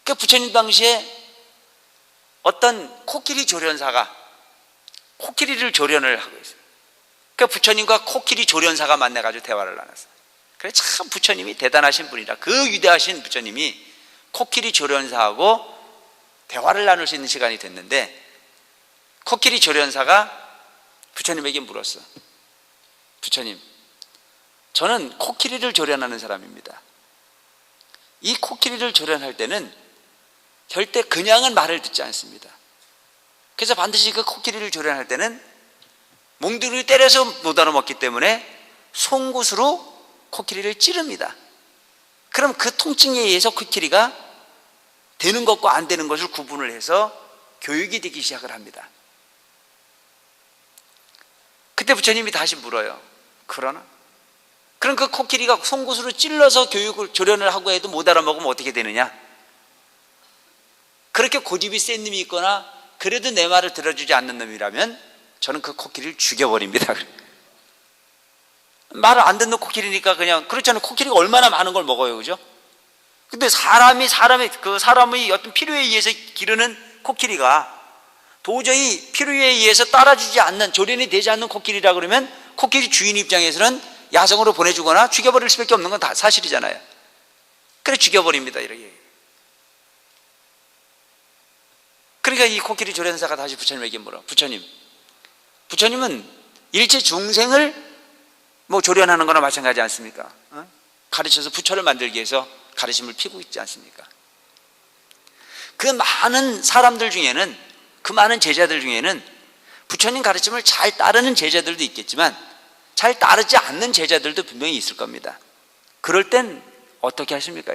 그 부처님 당시에 어떤 코끼리 조련사가 코끼리를 조련을 하고 있어요. 그 부처님과 코끼리 조련사가 만나가지고 대화를 나눴어요. 그래 참 부처님이 대단하신 분이라, 그 위대하신 부처님이 코끼리 조련사하고 대화를 나눌 수 있는 시간이 됐는데, 코끼리 조련사가 부처님에게 물었어. 부처님, 저는 코끼리를 조련하는 사람입니다. 이 코끼리를 조련할 때는 절대 그냥은 말을 듣지 않습니다. 그래서 반드시 그 코끼리를 조련할 때는 몽둥이를 때려서 못 알아먹기 때문에 송곳으로 코끼리를 찌릅니다. 그럼 그 통증에 의해서 코끼리가 되는 것과 안 되는 것을 구분을 해서 교육이 되기 시작을 합니다. 그때 부처님이 다시 물어요. 그러나? 그럼 그 코끼리가 송곳으로 찔러서 교육을 조련을 하고 해도 못 알아먹으면 어떻게 되느냐? 그렇게 고집이 센 놈이 있거나 그래도 내 말을 들어주지 않는 놈이라면 저는 그 코끼리를 죽여버립니다. 말을 안 듣는 코끼리니까 그냥, 그렇잖아요. 코끼리가 얼마나 많은 걸 먹어요, 그죠? 근데 사람의 어떤 필요에 의해서 기르는 코끼리가 도저히 필요에 의해서 따라주지 않는, 조련이 되지 않는 코끼리라 그러면 코끼리 주인 입장에서는 야성으로 보내주거나 죽여버릴 수밖에 없는 건 다 사실이잖아요. 그래 죽여버립니다, 이렇게. 그러니까 이 코끼리 조련사가 다시 부처님에게 물어. 부처님은 일체 중생을 조련하는 거나 마찬가지 않습니까? 가르쳐서 부처를 만들기 위해서 가르침을 피고 있지 않습니까? 그 많은 사람들 중에는, 그 많은 제자들 중에는 부처님 가르침을 잘 따르는 제자들도 있겠지만 잘 따르지 않는 제자들도 분명히 있을 겁니다. 그럴 땐 어떻게 하십니까?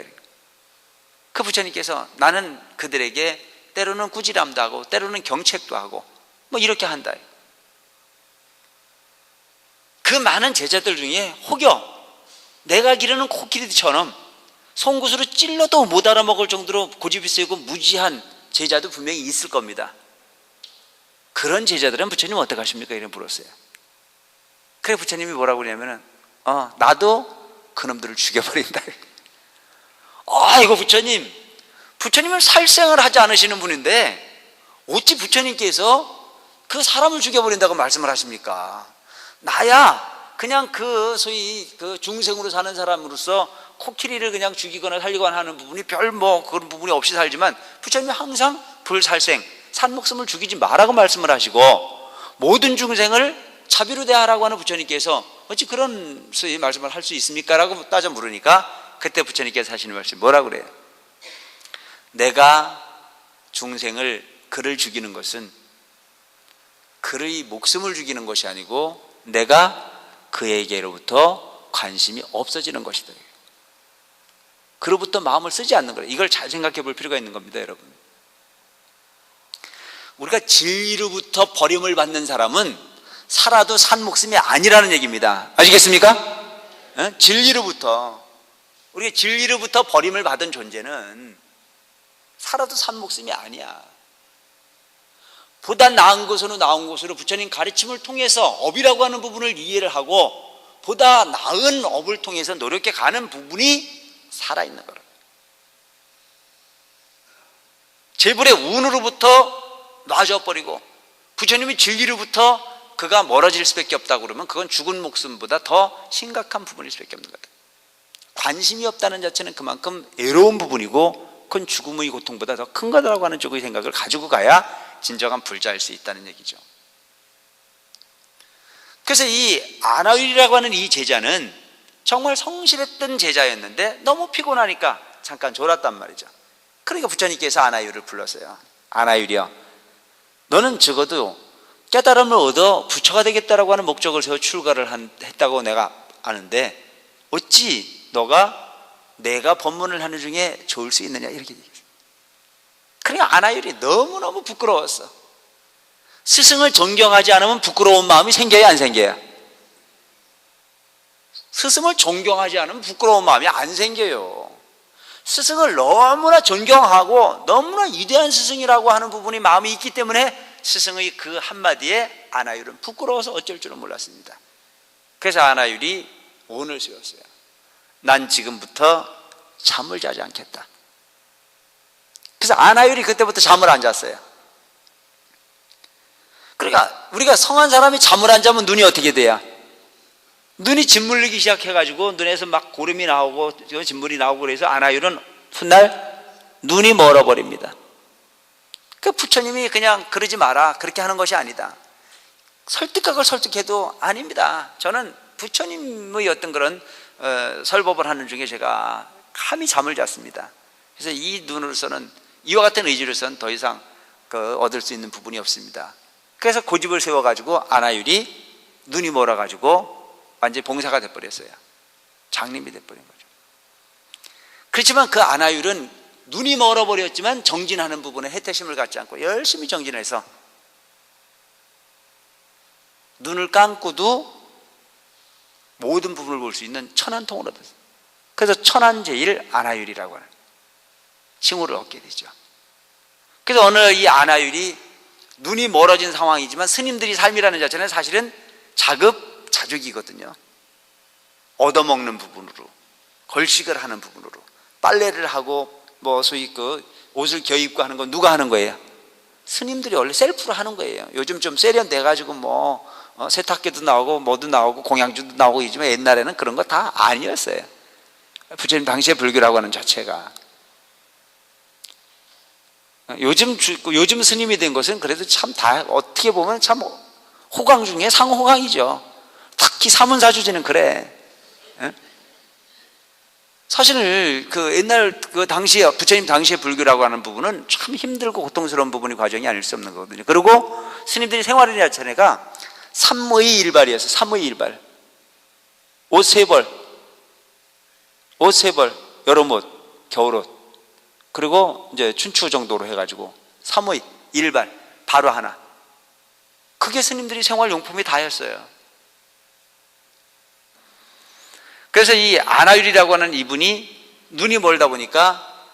그 부처님께서 나는 그들에게 때로는 꾸지람도 하고 때로는 경책도 하고 이렇게 한다. 그 많은 제자들 중에 혹여 내가 기르는 코끼리처럼 송곳으로 찔러도 못 알아먹을 정도로 고집이 세고 무지한 제자도 분명히 있을 겁니다. 그런 제자들은 부처님 어떻게 하십니까? 이렇게 물었어요. 그래 부처님이 뭐라고 그러냐면은 나도 그놈들을 죽여버린다. 이거 부처님은 살생을 하지 않으시는 분인데 어찌 부처님께서 그 사람을 죽여버린다고 말씀을 하십니까? 나야 그냥 소위 중생으로 사는 사람으로서 코끼리를 그냥 죽이거나 살리거나 하는 부분이 그런 부분이 없이 살지만 부처님이 항상 불살생, 산목숨을 죽이지 마라고 말씀을 하시고 모든 중생을 자비로 대하라고 하는 부처님께서 어찌 그런 소위 말씀을 할 수 있습니까? 라고 따져 물으니까 그때 부처님께서 하시는 말씀이 뭐라고 그래요? 내가 그를 죽이는 것은 그의 목숨을 죽이는 것이 아니고 내가 그에게로부터 관심이 없어지는 것이다. 그로부터 마음을 쓰지 않는 거예요. 이걸 잘 생각해 볼 필요가 있는 겁니다, 여러분. 우리가 진리로부터 버림을 받는 사람은 살아도 산 목숨이 아니라는 얘기입니다. 아시겠습니까? 우리가 진리로부터 버림을 받은 존재는 살아도 산 목숨이 아니야. 보다 나은 곳으로 나온 곳으로 부처님 가르침을 통해서 업이라고 하는 부분을 이해를 하고 보다 나은 업을 통해서 노력해 가는 부분이 살아있는 거라. 재불의 운으로부터 놔줘버리고 부처님이 진리로부터 그가 멀어질 수밖에 없다고 그러면 그건 죽은 목숨보다 더 심각한 부분일 수밖에 없는 거다. 관심이 없다는 자체는 그만큼 애로운 부분이고 그건 죽음의 고통보다 더 큰 거다라고 하는 쪽의 생각을 가지고 가야 진정한 불자일 수 있다는 얘기죠. 그래서 이 아나율이라고 하는 이 제자는 정말 성실했던 제자였는데 너무 피곤하니까 잠깐 졸았단 말이죠. 그러니까 부처님께서 아나율을 불렀어요. 아나율이여, 너는 적어도 깨달음을 얻어 부처가 되겠다라고 하는 목적을 세워 출가를 했다고 내가 아는데 어찌 너가 내가 법문을 하는 중에 좋을 수 있느냐, 이렇게 얘기했어요. 그러니까 아나율이 너무너무 부끄러웠어. 스승을 존경하지 않으면 부끄러운 마음이 생겨요, 안 생겨요? 스승을 존경하지 않으면 부끄러운 마음이 안 생겨요. 스승을 너무나 존경하고 너무나 위대한 스승이라고 하는 부분이 마음이 있기 때문에 스승의 그 한마디에 아나율은 부끄러워서 어쩔 줄은 몰랐습니다. 그래서 아나율이 오늘 세웠어요. 난 지금부터 잠을 자지 않겠다. 그래서 아나율이 그때부터 잠을 안 잤어요. 그러니까 우리가 성한 사람이 잠을 안 자면 눈이 어떻게 돼야? 눈이 짓물리기 시작해가지고 눈에서 막 고름이 나오고 짓물이 나오고 그래서 아나율은 훗날 눈이 멀어버립니다. 그 부처님이 그냥 그러지 마라 그렇게 하는 것이 아니다. 설득각을 설득해도 아닙니다. 저는 부처님의 어떤 그런 설법을 하는 중에 제가 감히 잠을 잤습니다. 그래서 이 눈으로서는 이와 같은 의지로서는 더 이상 얻을 수 있는 부분이 없습니다. 그래서 고집을 세워가지고 아나율이 눈이 멀어가지고 완전히 봉사가 돼버렸어요. 장님이 돼버린 거죠. 그렇지만 그 아나율은 눈이 멀어버렸지만 정진하는 부분에 해태심을 갖지 않고 열심히 정진해서 눈을 감고도 모든 부분을 볼 수 있는 천안통을 얻었어요. 그래서 천안제일 아나율이라고 하는 칭호를 얻게 되죠. 그래서 어느 이 아나율이 눈이 멀어진 상황이지만 스님들이 삶이라는 자체는 사실은 자급자족이거든요. 얻어먹는 부분으로, 걸식을 하는 부분으로, 빨래를 하고 뭐 소위 그 옷을 겨입고 하는 건 누가 하는 거예요? 스님들이 원래 셀프로 하는 거예요. 요즘 좀 세련돼 가지고 뭐 세탁기도 나오고 뭐도 나오고 공양주도 나오고 이지만 옛날에는 그런 거 다 아니었어요. 부처님 당시의 불교라고 하는 자체가. 요즘 스님이 된 것은 그래도 참 다 어떻게 보면 참 호강 중에 상호강이죠. 특히 사문사주제는 그래. 사실 그 옛날 그 당시에 부처님 당시의 불교라고 하는 부분은 참 힘들고 고통스러운 부분이 과정이 아닐 수 없는 거거든요. 그리고 스님들이 생활이나 자체가 삼의 일발이었어요. 삼의 일발. 옷 세 벌, 여름옷, 겨울옷. 그리고 이제 춘추 정도로 해가지고 삼의 일발, 바로 하나. 그게 스님들이 생활용품이 다였어요. 그래서 이 아나율이라고 하는 이분이 눈이 멀다 보니까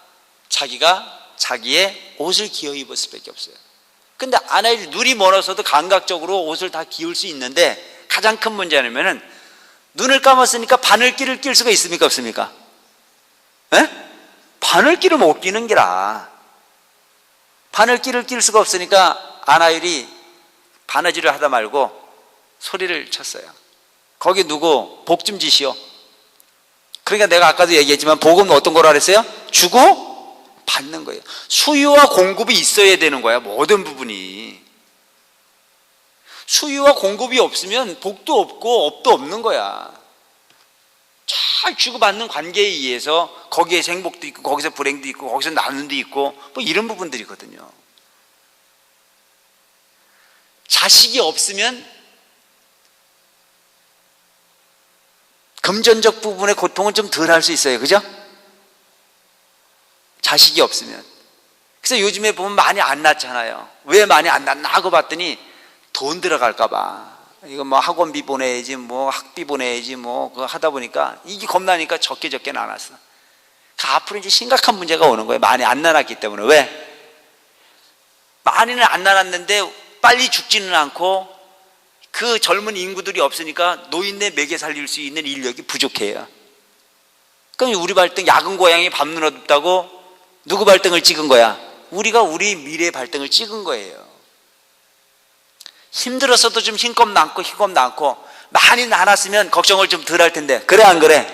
자기가 자기의 옷을 기어 입을 수밖에 없어요. 근데 아나율이 눈이 멀어서도 감각적으로 옷을 다 기울 수 있는데 가장 큰 문제는 눈을 감았으니까 바늘길을 낄 수가 있습니까 없습니까? 에? 바늘길을 못 끼는 게라. 바늘길을 낄 수가 없으니까 아나율이 바느질을 하다 말고 소리를 쳤어요. 거기 누구 복 좀 지시오. 그러니까 내가 아까도 얘기했지만 복은 어떤 거라 그랬어요? 주고 받는 거예요. 수요와 공급이 있어야 되는 거야. 모든 부분이. 수요와 공급이 없으면 복도 없고 업도 없는 거야. 잘 주고받는 관계에 의해서 거기에서 행복도 있고 거기서 불행도 있고 거기서 나눔도 있고 뭐 이런 부분들이거든요. 자식이 없으면 금전적 부분의 고통은 좀 덜 할 수 있어요. 그죠? 자식이 없으면. 그래서 요즘에 보면 많이 안 낳잖아요. 왜 많이 안 낳나 하고 봤더니 돈 들어갈까 봐. 이거 뭐 학원비 보내야지 뭐 학비 보내야지 뭐 그거 하다 보니까 이게 겁나니까 적게 낳았어. 그 앞으로 이제 심각한 문제가 오는 거예요. 많이 안 낳았기 때문에. 왜? 많이는 안 낳았는데 빨리 죽지는 않고 그 젊은 인구들이 없으니까 노인네 먹여 살릴 수 있는 인력이 부족해요. 그럼 우리 발등 야근 고양이 밤 눈 어둡다고 누구 발등을 찍은 거야? 우리가 우리 미래 발등을 찍은 거예요. 힘들었어도 좀 힘껏 낳고 많이 낳았으면 걱정을 좀 덜 할 텐데 그래 안 그래?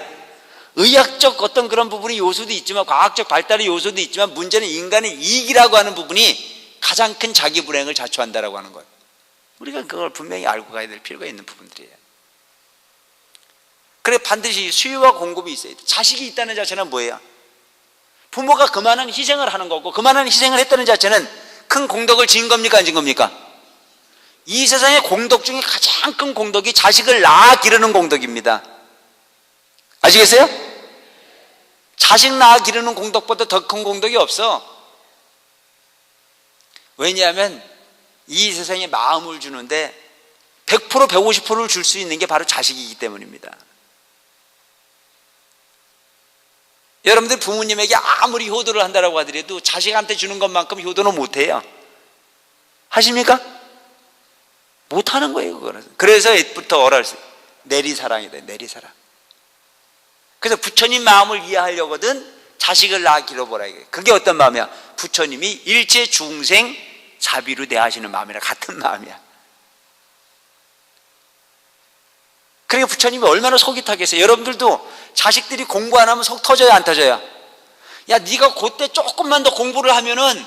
의학적 어떤 그런 부분이 요소도 있지만 과학적 발달의 요소도 있지만 문제는 인간의 이익이라고 하는 부분이 가장 큰 자기 불행을 자초한다라고 하는 거예요. 우리가 그걸 분명히 알고 가야 될 필요가 있는 부분들이에요. 그래 반드시 수요와 공급이 있어야 돼. 자식이 있다는 자체는 뭐예요? 부모가 그만한 희생을 하는 거고 그만한 희생을 했다는 자체는 큰 공덕을 지은 겁니까 안 지은 겁니까? 이 세상의 공덕 중에 가장 큰 공덕이 자식을 낳아 기르는 공덕입니다. 아시겠어요? 자식 낳아 기르는 공덕보다 더 큰 공덕이 없어. 왜냐하면 이 세상에 마음을 주는데 100% 150%를 줄 수 있는 게 바로 자식이기 때문입니다. 여러분들 부모님에게 아무리 효도를 한다고 하더라도 자식한테 주는 것만큼 효도는 못해요. 하십니까? 못하는 거예요. 그거는. 그래서 옛부터 어렸을 때 내리사랑이다. 내리사랑. 그래서 부처님 마음을 이해하려거든 자식을 낳아 기르보라. 그게 어떤 마음이야? 부처님이 일체 중생 자비로 대하시는 마음이랑 같은 마음이야. 그러니까 부처님이 얼마나 속이 타겠어요. 여러분들도 자식들이 공부 안 하면 속 터져요, 안 터져요? 야, 네가 그때 조금만 더 공부를 하면은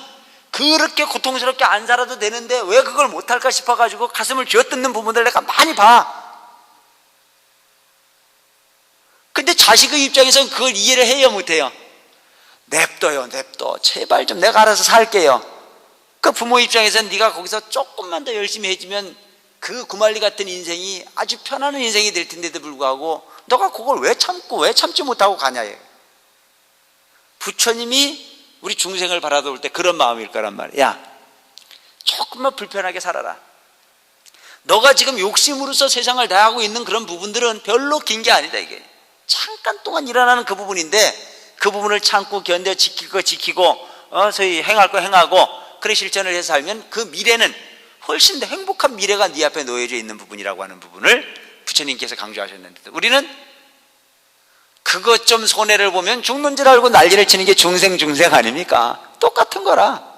그렇게 고통스럽게 안 살아도 되는데 왜 그걸 못할까 싶어가지고 가슴을 쥐어뜯는 부분들 내가 많이 봐. 근데 자식의 입장에서는 그걸 이해를 해요, 못해요? 냅둬요, 냅둬. 제발 좀 내가 알아서 살게요. 그 부모 입장에서는 네가 거기서 조금만 더 열심히 해주면 그 구말리 같은 인생이 아주 편안한 인생이 될 텐데도 불구하고 너가 그걸 왜 참고 왜 참지 못하고 가냐. 부처님이 우리 중생을 바라볼 때 그런 마음일 거란 말이야. 야, 조금만 불편하게 살아라. 너가 지금 욕심으로서 세상을 대하고 있는 그런 부분들은 별로 긴 게 아니다. 이게 잠깐 동안 일어나는 그 부분인데 그 부분을 참고 견뎌 지킬 거 지키고 소위 행할 거 행하고 그래 실천을 해서 살면 그 미래는 훨씬 더 행복한 미래가 네 앞에 놓여져 있는 부분이라고 하는 부분을 부처님께서 강조하셨는데 우리는 그것 좀 손해를 보면 죽는 줄 알고 난리를 치는 게 중생 아닙니까? 똑같은 거라.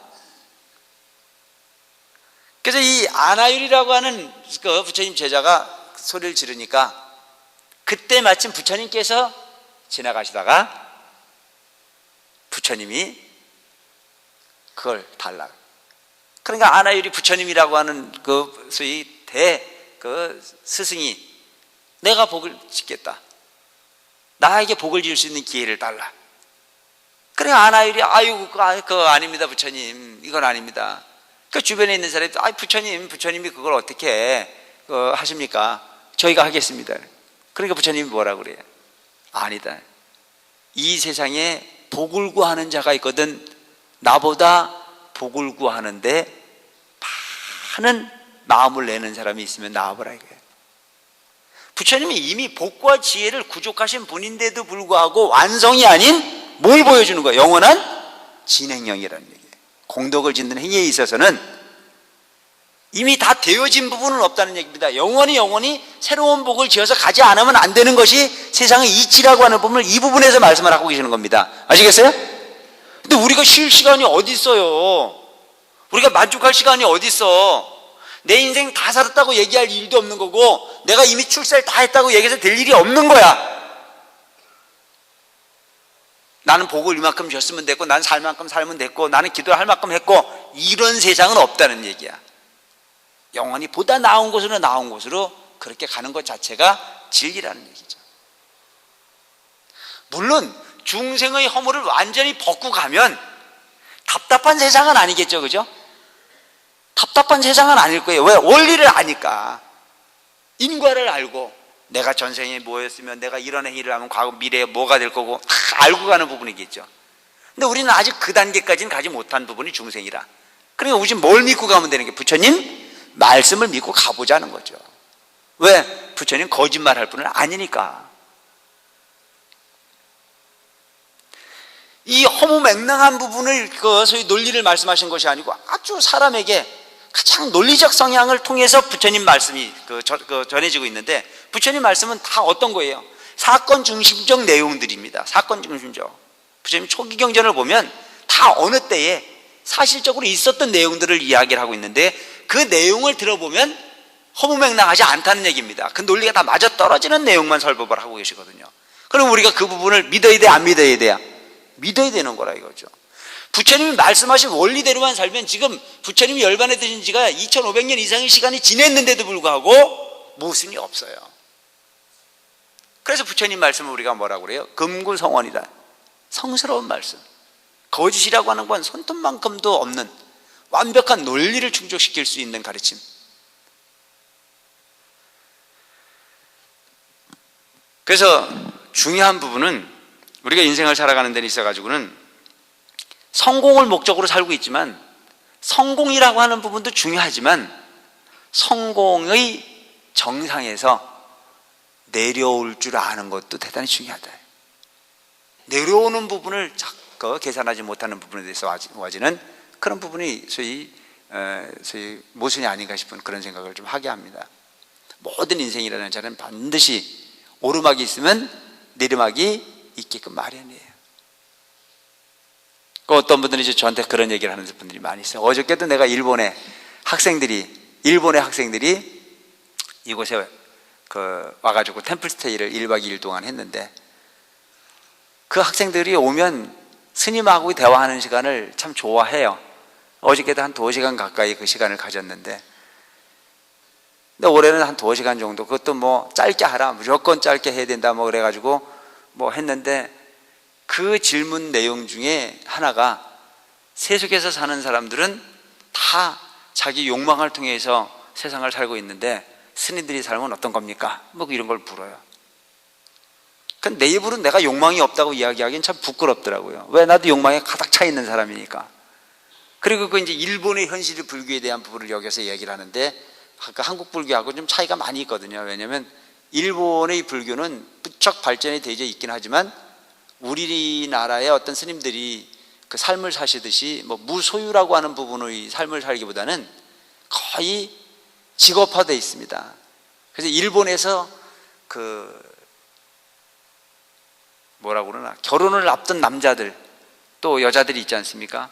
그래서 이 아나율이라고 하는 그 부처님 제자가 소리를 지르니까 그때 마침 부처님께서 지나가시다가 부처님이 그걸 달라. 그러니까 아나율이 부처님이라고 하는 그 소위 그 스승이 내가 복을 짓겠다. 나에게 복을 지을 수 있는 기회를 달라. 그래 아나율이 아유 그거 아닙니다 부처님, 이건 아닙니다. 그 주변에 있는 사람이 부처님이 그걸 어떻게 하십니까? 저희가 하겠습니다. 그러니까 부처님이 뭐라고 그래요? 아니다. 이 세상에 복을 구하는 자가 있거든. 나보다 복을 구하는데 많은 마음을 내는 사람이 있으면 나와보라 이거예요. 부처님이 이미 복과 지혜를 구족하신 분인데도 불구하고 완성이 아닌 뭘 보여주는 거예요? 영원한 진행형이라는 얘기예요. 공덕을 짓는 행위에 있어서는 이미 다 되어진 부분은 없다는 얘기입니다. 영원히 새로운 복을 지어서 가지 않으면 안 되는 것이 세상의 이치라고 하는 부분을 이 부분에서 말씀을 하고 계시는 겁니다. 아시겠어요? 근데 우리가 쉴 시간이 어디 있어요? 우리가 만족할 시간이 어디 있어? 내 인생 다 살았다고 얘기할 일도 없는 거고 내가 이미 출세를 다 했다고 얘기해서 될 일이 없는 거야. 나는 복을 이만큼 줬으면 됐고 나는 살 만큼 살면 됐고 나는 기도할 만큼 했고 이런 세상은 없다는 얘기야. 영원히 보다 나은 곳으로 그렇게 가는 것 자체가 진리라는 얘기죠. 물론 중생의 허물을 완전히 벗고 가면 답답한 세상은 아니겠죠, 그죠? 답답한 세상은 아닐 거예요. 왜? 원리를 아니까. 인과를 알고 내가 전생에 뭐였으면 내가 이런 행위를 하면 과거 미래에 뭐가 될 거고 다 알고 가는 부분이겠죠. 근데 우리는 아직 그 단계까지는 가지 못한 부분이 중생이라. 그러니까 우리 뭘 믿고 가면 되는 게 부처님 말씀을 믿고 가보자는 거죠. 왜? 부처님 거짓말할 분은 아니니까. 이 허무맹랑한 부분을 소위 논리를 말씀하신 것이 아니고 아주 사람에게 가장 논리적 성향을 통해서 부처님 말씀이 전해지고 있는데 부처님 말씀은 다 어떤 거예요? 사건 중심적 내용들입니다. 사건 중심적. 부처님 초기 경전을 보면 다 어느 때에 사실적으로 있었던 내용들을 이야기를 하고 있는데 그 내용을 들어보면 허무맹랑하지 않다는 얘기입니다. 그 논리가 다 맞아떨어지는 내용만 설법을 하고 계시거든요. 그럼 우리가 그 부분을 믿어야 돼, 안 믿어야 돼요? 믿어야 되는 거라 이거죠. 부처님이 말씀하신 원리대로만 살면 지금 부처님이 열반에 드신 지가 2500년 이상의 시간이 지냈는데도 불구하고 모순이 없어요. 그래서 부처님 말씀을 우리가 뭐라고 그래요? 금구성원이다. 성스러운 말씀. 거짓이라고 하는 건 손톱만큼도 없는 완벽한 논리를 충족시킬 수 있는 가르침. 그래서 중요한 부분은 우리가 인생을 살아가는 데 있어가지고는 성공을 목적으로 살고 있지만 성공이라고 하는 부분도 중요하지만 성공의 정상에서 내려올 줄 아는 것도 대단히 중요하다. 내려오는 부분을 자꾸 계산하지 못하는 부분에 대해서 와지는 그런 부분이 소위 모순이 아닌가 싶은 그런 생각을 좀 하게 합니다. 모든 인생이라는 자는 반드시 오르막이 있으면 내리막이 있게끔 마련이에요. 그 어떤 분들이 이제 저한테 그런 얘기를 하는 분들이 많이 있어요. 어저께도 내가 일본의 학생들이 이곳에 와가지고 템플스테이를 1박 2일 동안 했는데, 그 학생들이 오면 스님하고 대화하는 시간을 참 좋아해요. 어저께도 한 2시간 가까이 그 시간을 가졌는데, 근데 올해는 한 2시간 정도, 그것도 뭐 짧게 하라, 무조건 짧게 해야 된다 뭐 그래가지고 뭐 했는데, 그 질문 내용 중에 하나가, 세속에서 사는 사람들은 다 자기 욕망을 통해서 세상을 살고 있는데 스님들이 삶은 어떤 겁니까? 뭐 이런 걸 물어요. 근데 내 입으로 내가 욕망이 없다고 이야기하기엔 참 부끄럽더라고요. 왜? 나도 욕망에 가득 차 있는 사람이니까. 그리고 그 이제 일본의 현실 불교에 대한 부분을 여기서 얘기를 하는데, 아까 한국 불교하고 좀 차이가 많이 있거든요. 왜냐하면 일본의 불교는 부쩍 발전이 되어 있긴 하지만 우리나라의 어떤 스님들이 그 삶을 사시듯이 뭐 무소유라고 하는 부분의 삶을 살기보다는 거의 직업화되어 있습니다. 그래서 일본에서 뭐라고 그러나, 결혼을 앞둔 남자들 또 여자들이 있지 않습니까?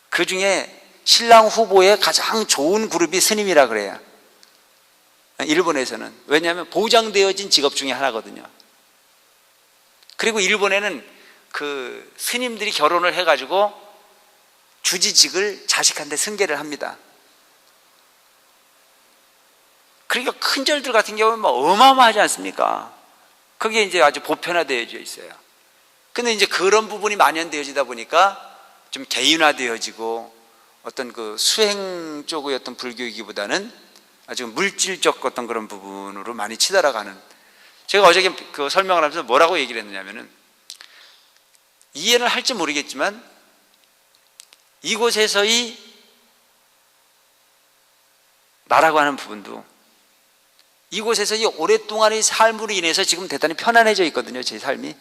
그 중에 신랑 후보의 가장 좋은 그룹이 스님이라 그래요, 일본에서는. 왜냐하면 보장되어진 직업 중에 하나거든요. 그리고 일본에는 그 스님들이 결혼을 해가지고 주지직을 자식한테 승계를 합니다. 그러니까 큰 절들 같은 경우는 뭐 어마어마하지 않습니까? 그게 이제 아주 보편화되어져 있어요. 근데 이제 그런 부분이 만연되어지다 보니까 좀 개인화되어지고, 어떤 그 수행 쪽의 어떤 불교이기보다는 아주 물질적 어떤 그런 부분으로 많이 치달아가는. 제가 어저께 그 설명을 하면서 뭐라고 얘기를 했느냐면은, 이해는 할지 모르겠지만 이곳에서의 나라고 하는 부분도, 이곳에서의 오랫동안의 삶으로 인해서 지금 대단히 편안해져 있거든요, 제 삶이.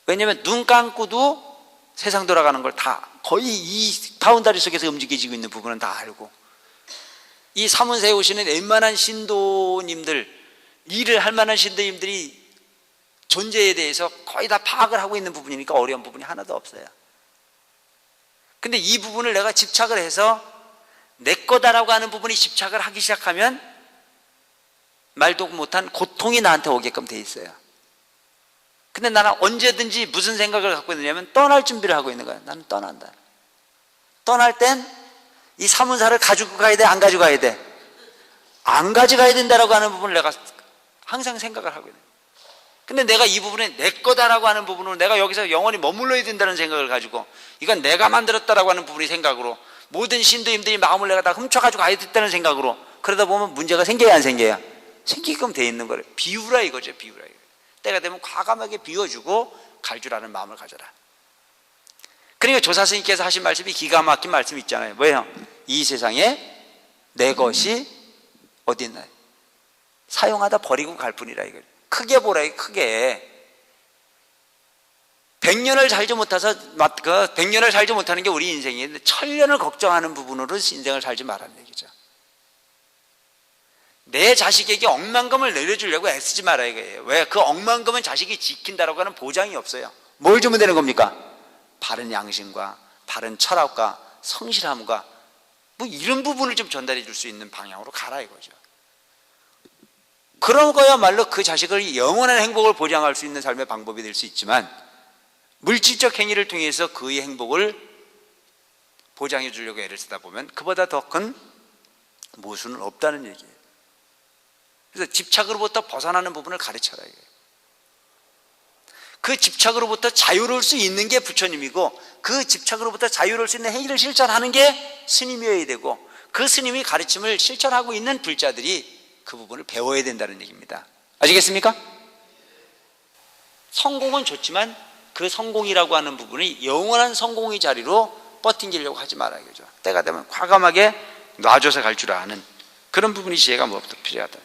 왜냐하면 눈 감고도 세상 돌아가는 걸 다, 거의 이 바운다리 속에서 움직이고 있는 부분은 다 알고, 이 사문사에 오시는 웬만한 신도님들, 일을 할 만한 신도님들이 존재에 대해서 거의 다 파악을 하고 있는 부분이니까 어려운 부분이 하나도 없어요. 근데 이 부분을 내가 집착을 해서 내 거다라고 하는 부분이 집착을 하기 시작하면 말도 못한 고통이 나한테 오게끔 돼 있어요. 근데 나는 언제든지 무슨 생각을 갖고 있느냐면, 떠날 준비를 하고 있는 거야. 나는 떠난다. 떠날 땐 이 사문사를 가지고 가야 돼, 안 가지고 가야 돼? 안 가져가야 된다라고 하는 부분을 내가 항상 생각을 하고 있는 거야. 근데 내가 이 부분에 내 거다라고 하는 부분으로 내가 여기서 영원히 머물러야 된다는 생각을 가지고, 이건 내가 만들었다라고 하는 부분이 생각으로, 모든 신도님들이 마음을 내가 다 훔쳐가지고 가야 됐다는 생각으로, 그러다 보면 문제가 생겨야 안 생겨야? 생기게끔 돼 있는 거래. 비우라 이거죠, 비우라 이거. 때가 되면 과감하게 비워주고 갈 줄 아는 마음을 가져라. 그러니까 조사 스님께서 하신 말씀이 기가 막힌 말씀이 있잖아요. 뭐예요? 이 세상에 내 것이 어디 있나요? 사용하다 버리고 갈 뿐이라 이거예요. 크게 보라, 크게. 100년을 살지 못해서, 100년을 살지 못하는 게 우리 인생인데 1000년을 걱정하는 부분으로 인생을 살지 말라는 얘기죠. 내 자식에게 억만금을 내려주려고 애쓰지 마라 이거예요. 왜? 그 억만금은 자식이 지킨다라고 하는 보장이 없어요. 뭘 주면 되는 겁니까? 바른 양심과 바른 철학과 성실함과 뭐 이런 부분을 좀 전달해 줄 수 있는 방향으로 가라 이거죠. 그런 거야말로 그 자식을 영원한 행복을 보장할 수 있는 삶의 방법이 될 수 있지만, 물질적 행위를 통해서 그의 행복을 보장해 주려고 애를 쓰다 보면 그보다 더 큰 모순은 없다는 얘기예요. 그래서 집착으로부터 벗어나는 부분을 가르쳐라 이거예요. 그 집착으로부터 자유로울 수 있는 게 부처님이고, 그 집착으로부터 자유로울 수 있는 행위를 실천하는 게 스님이어야 되고, 그 스님의 가르침을 실천하고 있는 불자들이 그 부분을 배워야 된다는 얘기입니다. 아시겠습니까? 성공은 좋지만 그 성공이라고 하는 부분이 영원한 성공의 자리로 버팅기려고 하지 마라 이거죠. 때가 되면 과감하게 놔줘서 갈 줄 아는 그런 부분이 지혜가 무엇보다 필요하다.